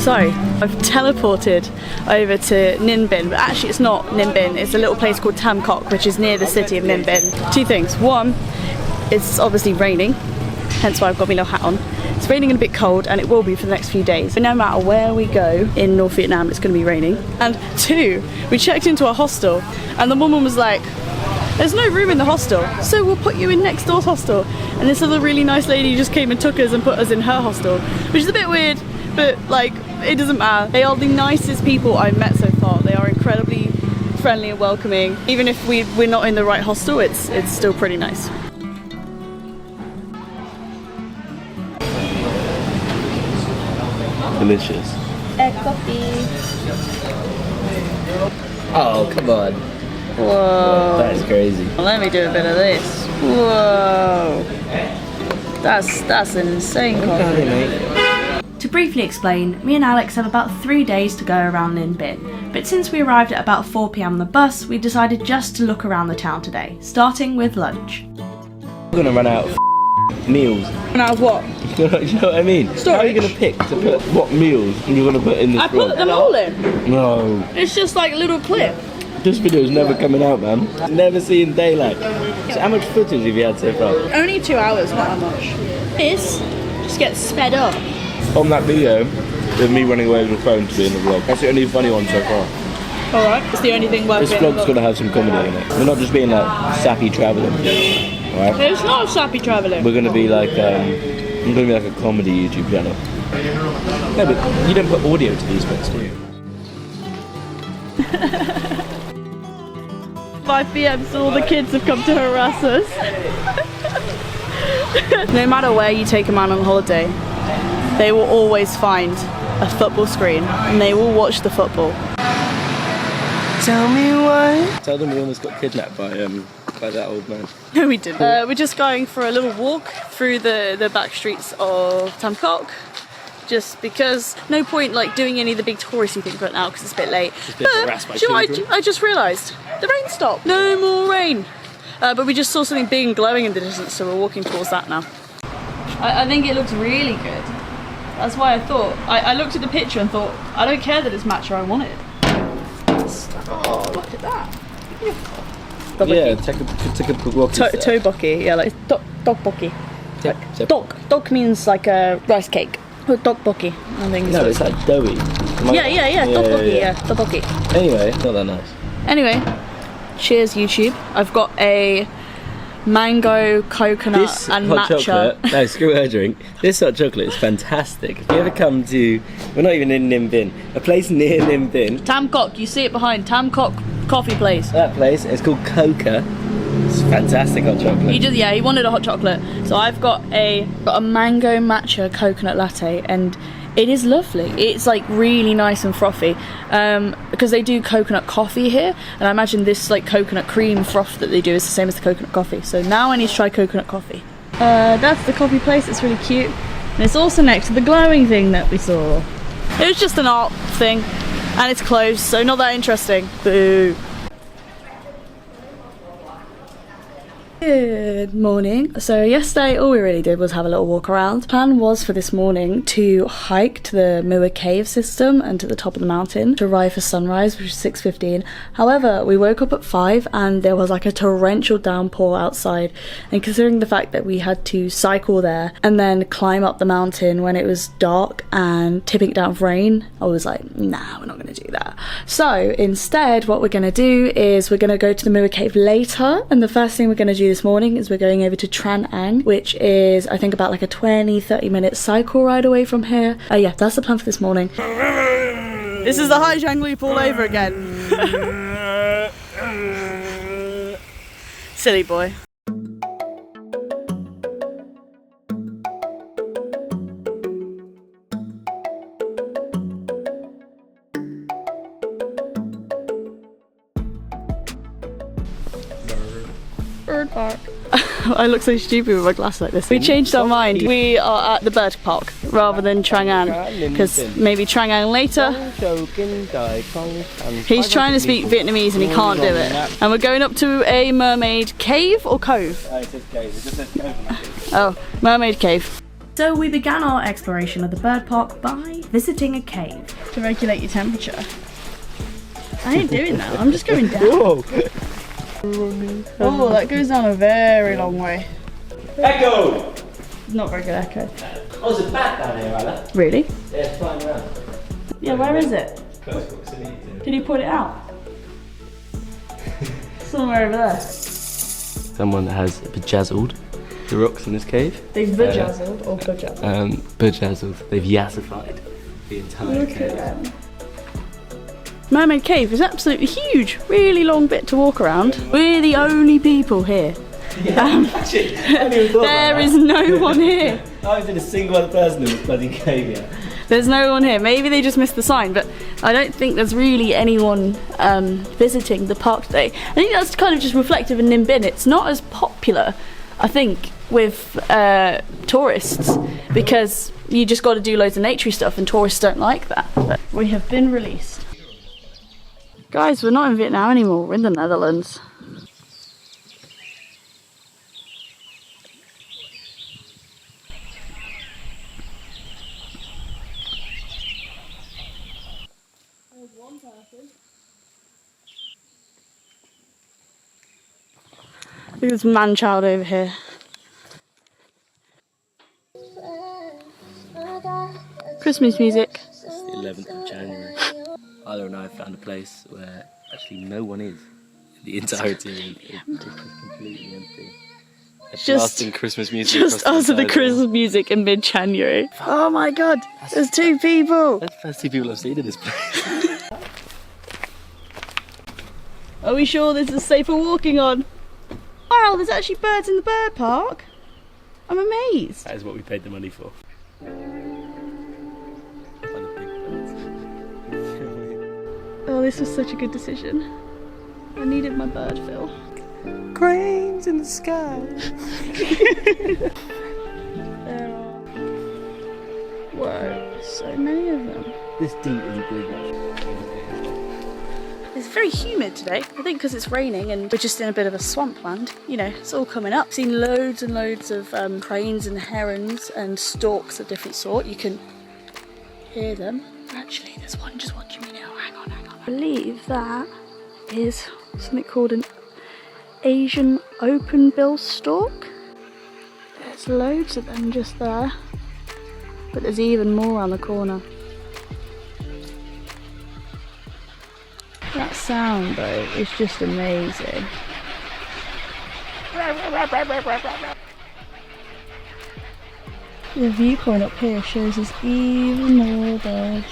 So, I've teleported over to Ninh Binh, but actually it's not Ninh Binh, it's a little place called Tam Kok, which is near the city of Ninh Binh. Two things. One, it's obviously raining, hence why I've got my little hat on. It's raining and a bit cold, and it will be for the next few days. But no matter where we go in North Vietnam, it's going to be raining. And two, we checked into a hostel, and the woman was like, there's no room in the hostel, so we'll put you in next door's hostel. And this other really nice lady just came and took us and put us in her hostel, which is a bit weird, but like, it doesn't matter. They are the nicest people I've met so far. They are incredibly friendly and welcoming. Even if we're not in the right hostel, it's still pretty nice. Delicious. Egg coffee. Oh, come on. Whoa. That is crazy. Let me do a bit of this. Whoa. That's an insane coffee. To briefly explain, me and Alex have about 3 days to go around Ninh Binh, but since we arrived at about 4 PM on the bus, we decided just to look around the town today, starting with lunch. We're gonna run out of meals. Run out of what? Do you know what I mean? Storage. How are you gonna pick to put what meals you're gonna put in this I vlog? put them all in. No. It's just like a little clip. This video's never coming out, man. Never seen daylight. So how much footage have you had so far? Only 2 hours, not that much. This just gets sped up. On that video, with me running away with the phone to be in the vlog. That's the only funny one so far. Alright, it's the only thing worth This it. vlog's gonna have some comedy in it. We're not just being like sappy travelling. Alright? It's not sappy travelling. We're gonna be like, I'm gonna be like a comedy YouTube channel. No, but you don't put audio to these bits, do you? 5 PM, so all the kids have come to harass us. No matter where you take a man on holiday, they will always find a football screen and they will watch the football. Tell me why. Tell them we almost got kidnapped by that old man. No, we didn't. We're just going for a little walk through the back streets of Tam Kok. Just because no point like doing any of the big touristy things right now because it's a bit late. Just a bit harassed by do you know what children. I just realised? The rain stopped. No more rain. But we just saw something big and glowing in the distance, so we're walking towards that now. I think it looks really good. That's why I thought. I looked at the picture and thought, I don't care that it's matcha, I want it. Oh, look at that. Beautiful. Yeah, take a Tteokbokki, yeah, like tteokbokki. Dok means like a rice cake. Tteokbokki, I think. No, it's like doughy. Yeah, tteokbokki. Anyway, not that nice. Anyway, cheers YouTube. I've got a mango, coconut This and hot matcha. chocolate, no, screw her drink. This hot chocolate is fantastic. If you ever come to, we're not even in Ninh Binh, a place near Ninh Binh. Tam Kok, you see it behind, Tam Kok coffee place. That place, it's called Coca. It's fantastic hot chocolate. He wanted a hot chocolate. So I've got a mango matcha coconut latte and it is lovely. It's like really nice and frothy because they do coconut coffee here and I imagine this like coconut cream froth that they do is the same as the coconut coffee. So now I need to try coconut coffee. That's the coffee place, it's really cute. And it's also next to the glowing thing that we saw. It was just an art thing and it's closed, so not that interesting. Boo. Good morning. So yesterday all we really did was have a little walk around. The plan was for this morning to hike to the Mua cave system and to the top of the mountain to arrive for sunrise, which is 6:15. However, we woke up at 5 and there was like a torrential downpour outside, and considering the fact that we had to cycle there and then climb up the mountain when it was dark and tipping down with rain, I was like, nah, we're not going to do that. So instead what we're going to do is we're going to go to the Mua cave later, and the first thing we're going to do this morning is we're going over to Trang An, which is I think about like a 20-30 minute cycle ride away from here. Yeah, that's the plan for this morning. This is the high Zhang loop all over again. Silly boy. Bird park. I look so stupid with my glasses like this. We changed our mind. We are at the bird park rather than Trang An because maybe Trang An later. He's trying to speak Vietnamese and he can't do it. And we're going up to a mermaid cave or cove? Oh, it says cave. It just says cove. Oh, mermaid cave. So we began our exploration of the bird park by visiting a cave to regulate your temperature. I ain't doing that, I'm just going down. Whoa! Oh, that goes down a very long way. Echo! Not very good echo. Oh, there's a bat down here, Ella. Really? Yeah, it's flying around. Yeah, where is it? Close proximity to Did he put it out? Somewhere over there. Someone has bejazzled the rocks in this cave. They've bejazzled or bejazzled? Bejazzled. They've yassified the entire Look cave. at them. Mermaid Cave is absolutely huge. Really long bit to walk around. We're the only people here. Actually, I hadn't even thought There about is that. no one here. I haven't been a single other person in this bloody cave yet. There's no one here. Maybe they just missed the sign, but I don't think there's really anyone visiting the park today. I think that's kind of just reflective in Ninh Binh. It's not as popular, I think, with tourists, because you just got to do loads of naturey stuff and tourists don't like that. But we have been released. Guys, we're not in Vietnam anymore, we're in the Netherlands. There's one person. Look at this man-child over here. Christmas music. It's the 11th of January. Isla and I have found a place where actually no one is. The entirety is completely empty. Blasting Christmas music. Just us and the Christmas music in mid-January. Oh my god, there's two people. That's the first two people I've seen in this place. Are we sure this is safe for walking on? Wow, there's actually birds in the bird park. I'm amazed. That is what we paid the money for. Oh, this was such a good decision. I needed my bird fill. Cranes in the sky. There are... Whoa, so many of them. This deep isn't big enough. It's very humid today. I think because it's raining and we're just in a bit of a swampland. You know, it's all coming up. I've seen loads and loads of cranes and herons and storks of different sort. You can hear them. Actually, there's one just watching me now. Hang on. I believe that is something called an Asian open-bill stork. There's loads of them just there, but there's even more around the corner. That sound though is just amazing. The viewpoint up here shows us even more birds.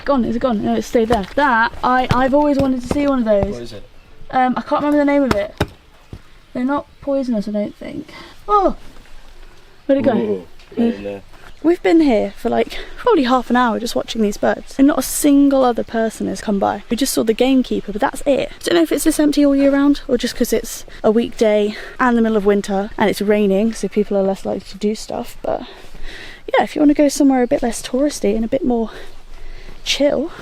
Gone, is it gone? No, it stayed there. That, I've always wanted to see one of those. What is it? I can't remember the name of it. They're not poisonous, I don't think. Oh! Where'd it go? Ooh, right in there. We've been here for like probably half an hour just watching these birds, and not a single other person has come by. We just saw the gamekeeper, but that's it. I don't know if it's this empty all year round or just because it's a weekday and the middle of winter and it's raining, so people are less likely to do stuff. But yeah, if you want to go somewhere a bit less touristy and a bit more chill,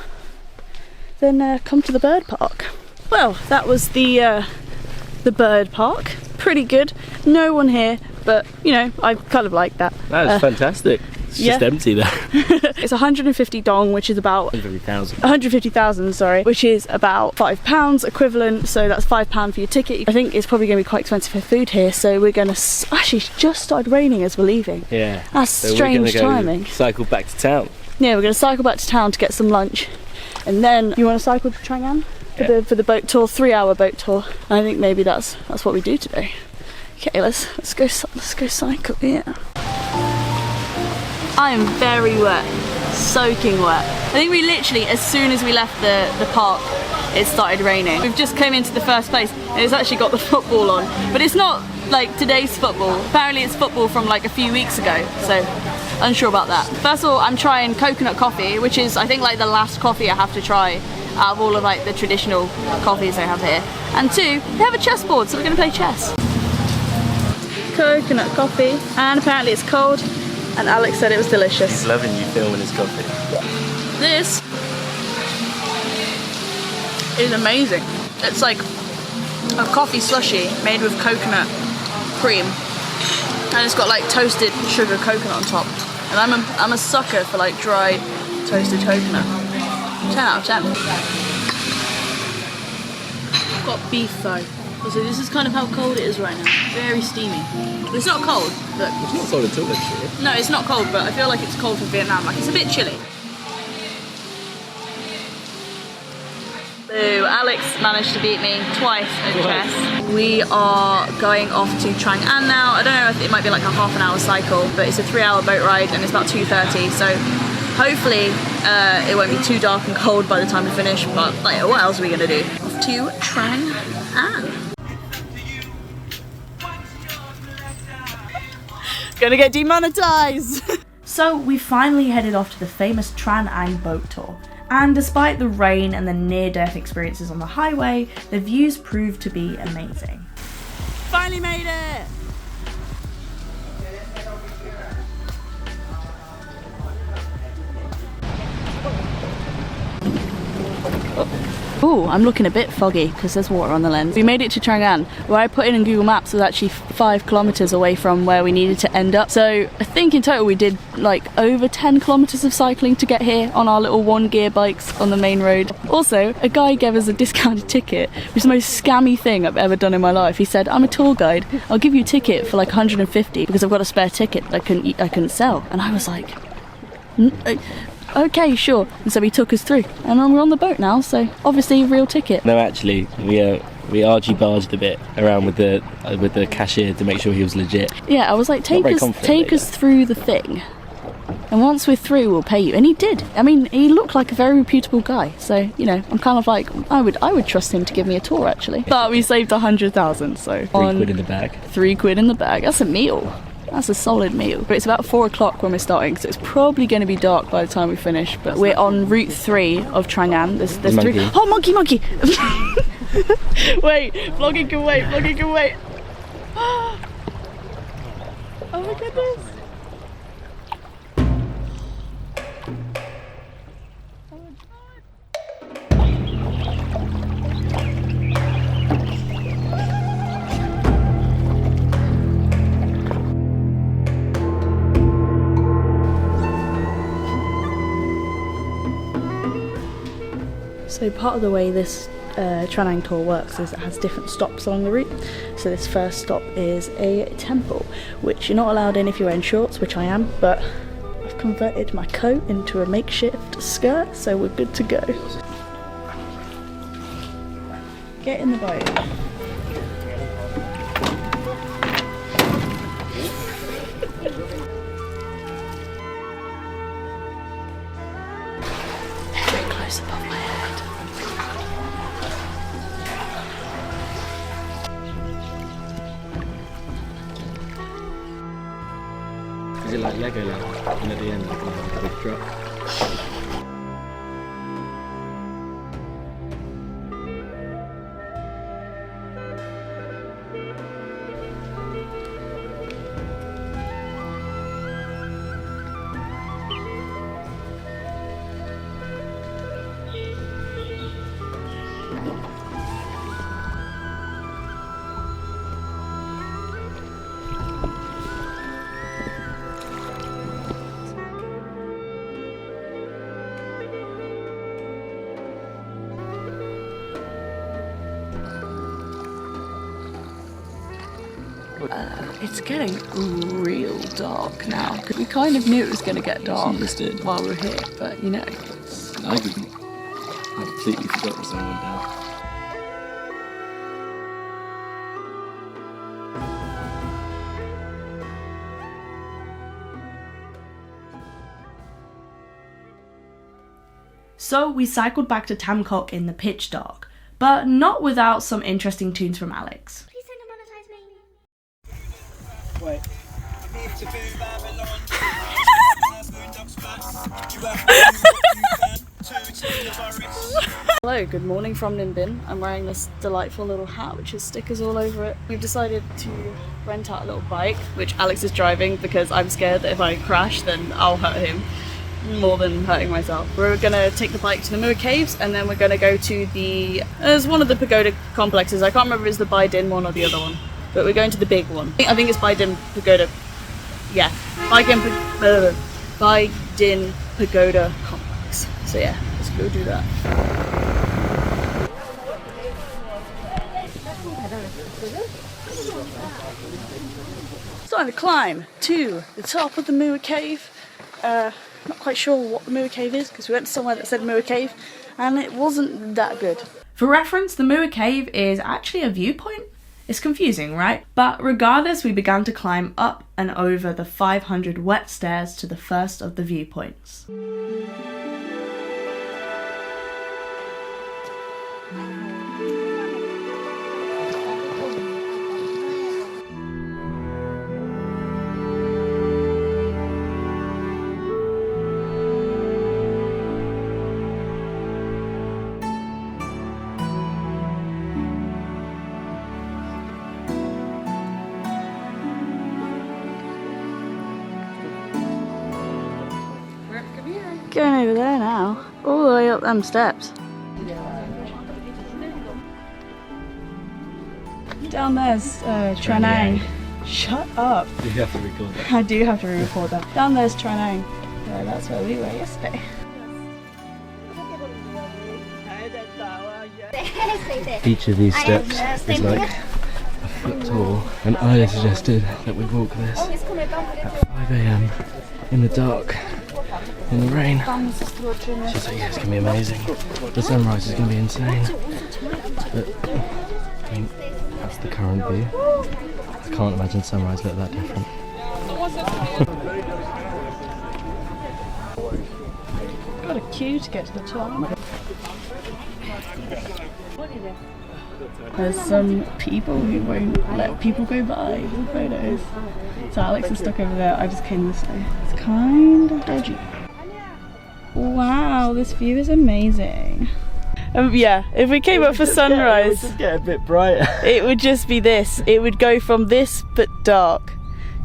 then come to the bird park. Well, that was the bird park. Pretty good. No one here, but you know, I kind of like that. That was fantastic. It's just empty there. It's 150 dong, which is about 150,000, sorry, which is about £5 equivalent. So that's £5 for your ticket. I think it's probably going to be quite expensive for food here. So we're going to actually it's just started raining as we're leaving. Yeah. That's So strange we're gonna timing. Cycle back to town. Yeah, we're going to cycle back to town to get some lunch, and then you want to cycle to Trang for the boat tour, 3-hour boat tour. And I think maybe that's what we do today. Okay, let's go cycle. Yeah. I am very wet, soaking wet. I think we literally, as soon as we left the park, it started raining. We've just come into the first place and it's actually got the football on, but it's not like today's football. Apparently it's football from like a few weeks ago, so unsure about that. First of all, I'm trying coconut coffee, which is I think like the last coffee I have to try out of all of like the traditional coffees they have here. And two, they have a chessboard, so we're gonna play chess. Coconut coffee, and apparently it's cold, and Alex said it was delicious. He's loving you filming his coffee. This is amazing. It's like a coffee slushy made with coconut cream. And it's got like toasted sugar coconut on top. And I'm a sucker for like dry toasted coconut. 10 out of 10. I've got beef though. So this is kind of how cold it is right now. Very steamy. It's not cold, but... It's not cold at all, actually. No, it's not cold, but I feel like it's cold for Vietnam. Like, it's a bit chilly. So Alex managed to beat me twice in chess. We are going off to Trang An now. I don't know if it might be like a half an hour cycle, but it's a 3-hour boat ride and it's about 2:30. So hopefully it won't be too dark and cold by the time we finish. But like, what else are we gonna do? Off to Trang An. Gonna get demonetized! So we finally headed off to the famous Trang An boat tour. And despite the rain and the near-death experiences on the highway, the views proved to be amazing. Finally made it! Ooh, I'm looking a bit foggy because there's water on the lens. We made it to Trang An. Where I put in Google Maps was actually 5 kilometers away from where we needed to end up. So I think in total we did like over 10 kilometers of cycling to get here on our little 1-gear bikes on the main road. Also, a guy gave us a discounted ticket, which is the most scammy thing I've ever done in my life. He said, "I'm a tour guide. I'll give you a ticket for like 150 because I've got a spare ticket that I couldn't sell." And I was like, "Okay, sure." And so he took us through, and we're on the boat now, so obviously real ticket. No, actually, we argy-barged a bit around with the cashier to make sure he was legit. Yeah, I was like, take us through the thing, and once we're through, we'll pay you. And he did. I mean, he looked like a very reputable guy, so you know, I'm kind of like, I would trust him to give me a tour actually. But we saved 100,000, so 3 quid in the bag. 3 quid in the bag. That's a meal. That's a solid meal. But it's about 4 o'clock when we're starting, so it's probably going to be dark by the time we finish. But we're on route 3 of Trang An. There's 3. Oh, monkey! Wait, vlogging can wait. Vlogging can wait. Oh my goodness. So part of the way this Trang An tour works is it has different stops along the route. So this first stop is a temple, which you're not allowed in if you're wearing shorts, which I am, but I've converted my coat into a makeshift skirt, so we're good to go. Get in the boat. Very close above my head. Is it like Legoland? And at the end, like a big drop. It's getting real dark now. We kind of knew it was going to get dark while we were here, but you know. I didn't. I completely forgot the sun went down. So we cycled back to Tam Kok in the pitch dark, but not without some interesting tunes from Alex. Please don't monetize me. Wait. Hello, good morning from Ninh Binh. I'm wearing this delightful little hat which has stickers all over it. We've decided to rent out a little bike, which Alex is driving because I'm scared that if I crash then I'll hurt him more than hurting myself. We're gonna take the bike to the Mua Caves and then we're gonna go to there's one of the pagoda complexes. I can't remember if it's the Dinh one or the other one, but we're going to the big one. I think it's Dinh Pagoda yeah, Dinh Pagoda complex. So yeah, let's go do that. Starting to climb to the top of the Mua Cave. Not quite sure what the Mua Cave is because we went to somewhere that said Mua Cave and it wasn't that good. For reference, the Mua Cave is actually a viewpoint. It's confusing, right? But regardless, we began to climb up and over the 500 wet stairs to the first of the viewpoints. Going over there now, all the way up them steps. Down there's Trang. Shut up. You have to record that. I do have to re-record that. Down there's Trang. That's where we were yesterday. Each of these steps is like a foot tall, and I suggested that we walk this at 5 AM in the dark. In the rain. She's like, yeah, it's going to be amazing. The sunrise is going to be insane. But, I mean, that's the current view. I can't imagine sunrise look that different. Got a queue to get to the top. There's some people who won't let people go by with photos. So Alex is stuck over there, I just came this way. It's kind of dodgy. Wow, this view is amazing. Yeah, if we came up for sunrise, it would get a bit brighter. It would just be this. It would go from this but dark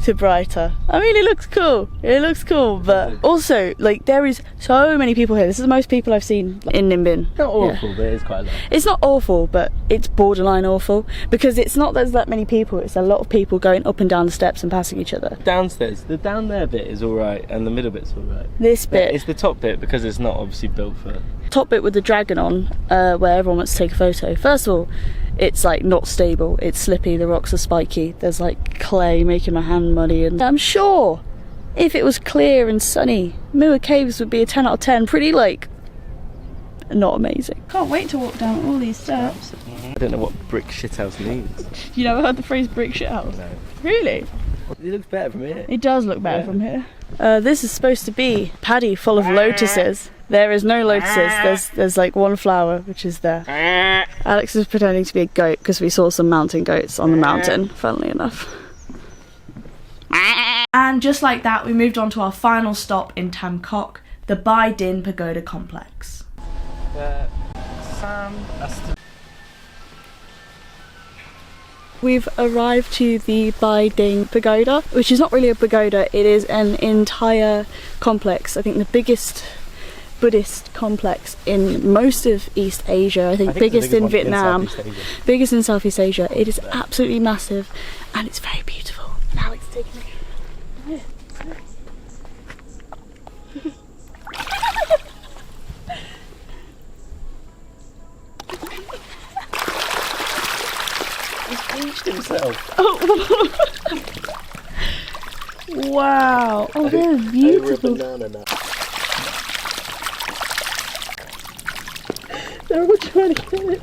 to brighter. I mean, it looks cool. It looks cool, but also, like, there is so many people here. This is the most people I've seen in Ninh Binh. Not awful, but it's quite a lot. It's not awful, but it's borderline awful because it's not there's that many people. It's a lot of people going up and down the steps and passing each other. Downstairs, the down there bit is alright, and the middle bit's alright. This bit, it's the top bit because it's not obviously built for. Top bit with the dragon on, where everyone wants to take a photo. First of all, it's like not stable. It's slippy. The rocks are spiky. There's like clay making my hand muddy, and I'm sure if it was clear and sunny, Mua Caves would be a 10 out of 10. Pretty like not amazing. Can't wait to walk down all these steps. I don't know what brick shithouse means. You never heard the phrase brick shithouse? No. Really? It looks better from here. It does look better from here. This is supposed to be a paddy full of lotuses. There is no lotuses. There's like one flower, which is there. Alex is pretending to be a goat because we saw some mountain goats on the mountain, funnily enough. And just like that, we moved on to our final stop in Tam Kok, the Dinh Pagoda complex. We've arrived to the Dinh Pagoda, which is not really a pagoda, it is an entire complex. I think the biggest Buddhist complex in most of East Asia. I think biggest in Vietnam, biggest in Southeast Asia. It is absolutely massive and it's very beautiful. And Alex is taking me. He's pinched himself. Oh. Wow. Oh, they're beautiful. Over a banana nut. They're all trying to get it.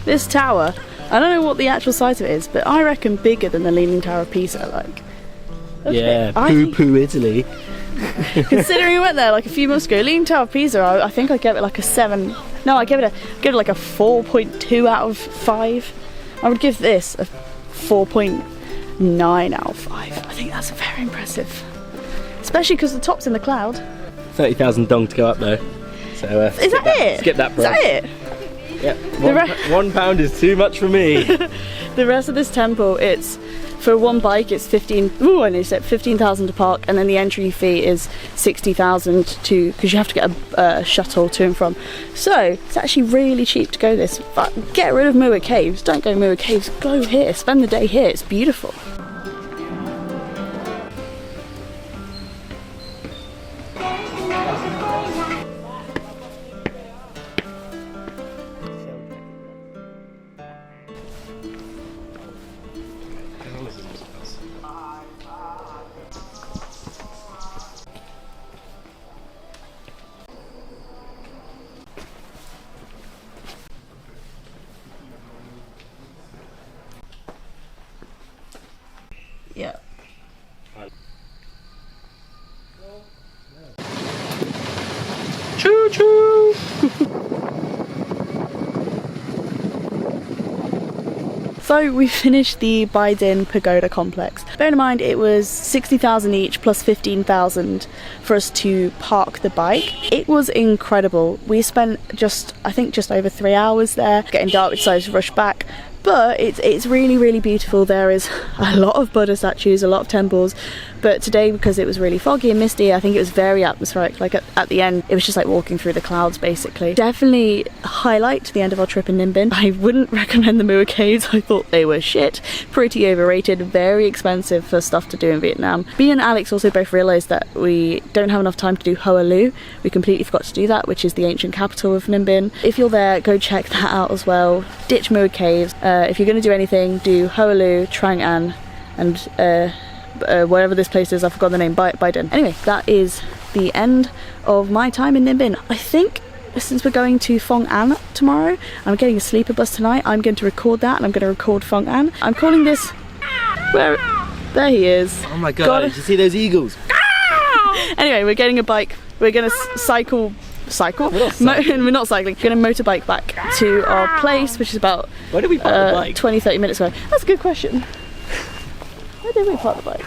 This tower, I don't know what the actual size of it is, but I reckon bigger than the Leaning Tower of Pisa. Like, yeah, poo Italy. Considering we went there like a few months ago, Leaning Tower of Pisa, I think I'd give it like a 7. No, I give it like a 4.2 out of 5. I would give this a 4.9 out of 5. I think that's very impressive. Especially because the top's in the cloud. 30,000 dong to go up though. So is that it? Skip that price. Is that it? Yeah. £1 is too much for me. The rest of this temple, it's for one bike, it's 15,000 to park, and then the entry fee is 60,000 to, because you have to get a shuttle to and from. So it's actually really cheap to go this. But get rid of Mua Caves. Don't go Mua Caves. Go here. Spend the day here. It's beautiful. Yeah. Choo choo! So we finished the Dinh Pagoda complex. Bear in mind it was 60,000 each plus 15,000 for us to park the bike. It was incredible. We spent I think just over 3 hours there. Getting dark, we decided to rush back. But it's really, really beautiful. There is a lot of Buddha statues, a lot of temples. But today, because it was really foggy and misty, I think it was very atmospheric. Like at the end, it was just like walking through the clouds, basically. Definitely highlight the end of our trip in Ninh Binh. I wouldn't recommend the Mua Caves. I thought they were shit, pretty overrated, very expensive for stuff to do in Vietnam. Me and Alex also both realised that we don't have enough time to do Hoa Lu. We completely forgot to do that, which is the ancient capital of Ninh Binh. If you're there, go check that out as well. Ditch Mua Caves. If you're going to do anything, do Hoa Lu, Trang An, and wherever this place is, I forgot the name, Dinh. Anyway, that is the end of my time in Ninh Binh. I think since we're going to Phong An tomorrow, I'm getting a sleeper bus tonight. I'm going to record that, and I'm going to record Phong An. I'm calling this... There he is. Oh my god, did you see those eagles? Anyway, we're getting a bike. We're going to cycle? We're not cycling. We're going to motorbike back to our place, which is about Where did we park the bike? 20-30 minutes away. That's a good question. Where did we park the bike?